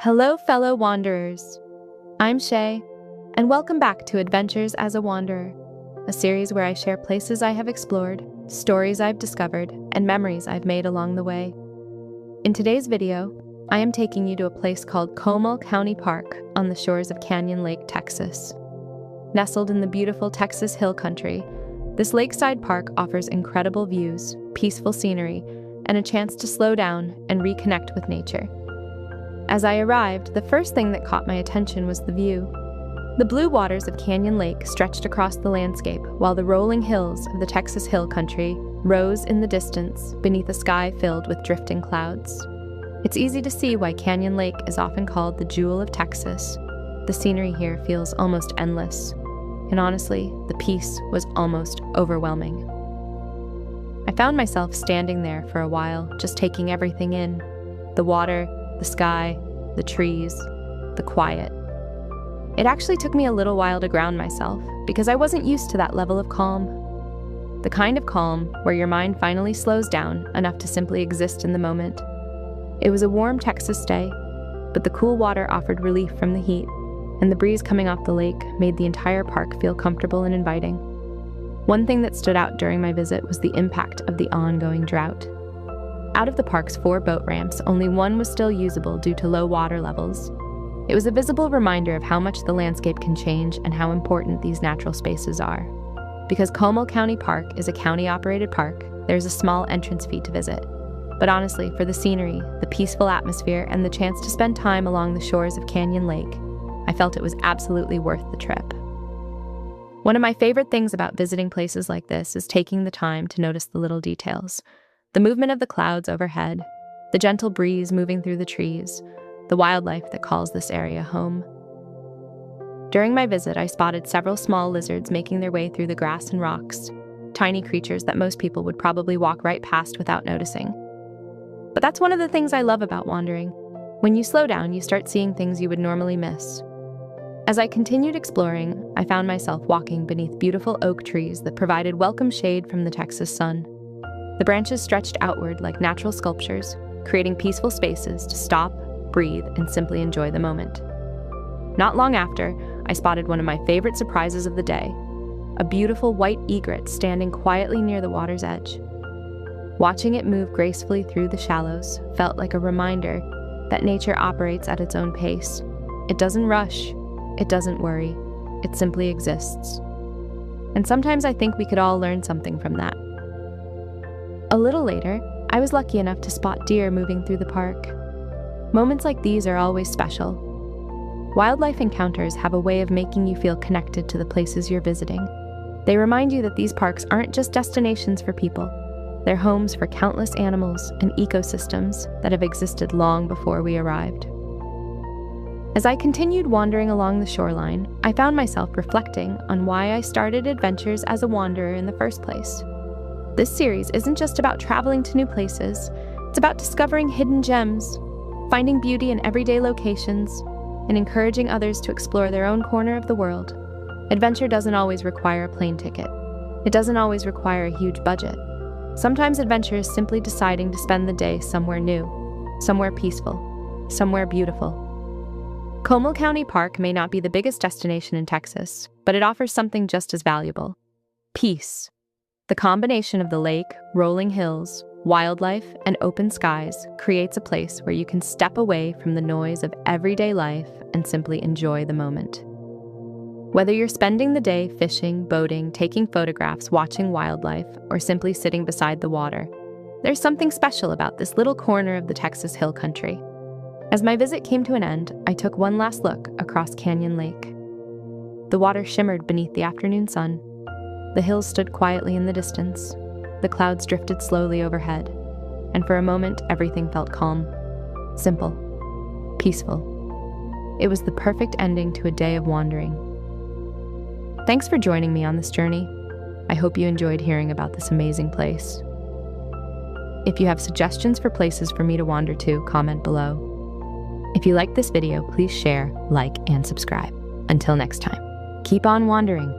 Hello, fellow wanderers. I'm Shay, and welcome back to Adventures as a Wanderer, a series where I share places I have explored, stories I've discovered, and memories I've made along the way. In today's video, I am taking you to a place called Comal County Park on the shores of Canyon Lake, Texas. Nestled in the beautiful Texas Hill Country, this lakeside park offers incredible views, peaceful scenery, and a chance to slow down and reconnect with nature. As I arrived, the first thing that caught my attention was the view. The blue waters of Canyon Lake stretched across the landscape, while the rolling hills of the Texas Hill Country rose in the distance beneath a sky filled with drifting clouds. It's easy to see why Canyon Lake is often called the Jewel of Texas. The scenery here feels almost endless, and honestly, the peace was almost overwhelming. I found myself standing there for a while, just taking everything in: the water, the sky, the trees, the quiet. It actually took me a little while to ground myself because I wasn't used to that level of calm. The kind of calm where your mind finally slows down enough to simply exist in the moment. It was a warm Texas day, but the cool water offered relief from the heat, and the breeze coming off the lake made the entire park feel comfortable and inviting. One thing that stood out during my visit was the impact of the ongoing drought. Out of the park's 4 boat ramps, only one was still usable due to low water levels. It was a visible reminder of how much the landscape can change and how important these natural spaces are. Because Comal County Park is a county-operated park, there's a small entrance fee to visit. But honestly, for the scenery, the peaceful atmosphere, and the chance to spend time along the shores of Canyon Lake, I felt it was absolutely worth the trip. One of my favorite things about visiting places like this is taking the time to notice the little details. The movement of the clouds overhead, the gentle breeze moving through the trees, the wildlife that calls this area home. During my visit, I spotted several small lizards making their way through the grass and rocks, tiny creatures that most people would probably walk right past without noticing. But that's one of the things I love about wandering. When you slow down, you start seeing things you would normally miss. As I continued exploring, I found myself walking beneath beautiful oak trees that provided welcome shade from the Texas sun. The branches stretched outward like natural sculptures, creating peaceful spaces to stop, breathe, and simply enjoy the moment. Not long after, I spotted one of my favorite surprises of the day, a beautiful white egret standing quietly near the water's edge. Watching it move gracefully through the shallows felt like a reminder that nature operates at its own pace. It doesn't rush, it doesn't worry, it simply exists. And sometimes I think we could all learn something from that. A little later, I was lucky enough to spot deer moving through the park. Moments like these are always special. Wildlife encounters have a way of making you feel connected to the places you're visiting. They remind you that these parks aren't just destinations for people. They're homes for countless animals and ecosystems that have existed long before we arrived. As I continued wandering along the shoreline, I found myself reflecting on why I started Adventures as a Wanderer in the first place. This series isn't just about traveling to new places, it's about discovering hidden gems, finding beauty in everyday locations, and encouraging others to explore their own corner of the world. Adventure doesn't always require a plane ticket. It doesn't always require a huge budget. Sometimes adventure is simply deciding to spend the day somewhere new, somewhere peaceful, somewhere beautiful. Comal County Park may not be the biggest destination in Texas, but it offers something just as valuable: peace. The combination of the lake, rolling hills, wildlife, and open skies creates a place where you can step away from the noise of everyday life and simply enjoy the moment. Whether you're spending the day fishing, boating, taking photographs, watching wildlife, or simply sitting beside the water, there's something special about this little corner of the Texas Hill Country. As my visit came to an end, I took one last look across Canyon Lake. The water shimmered beneath the afternoon sun. The hills stood quietly in the distance. The clouds drifted slowly overhead, and for a moment, everything felt calm, simple, peaceful. It was the perfect ending to a day of wandering. Thanks for joining me on this journey. I hope you enjoyed hearing about this amazing place. If you have suggestions for places for me to wander to, comment below. If you liked this video, please share, like, and subscribe. Until next time, keep on wandering.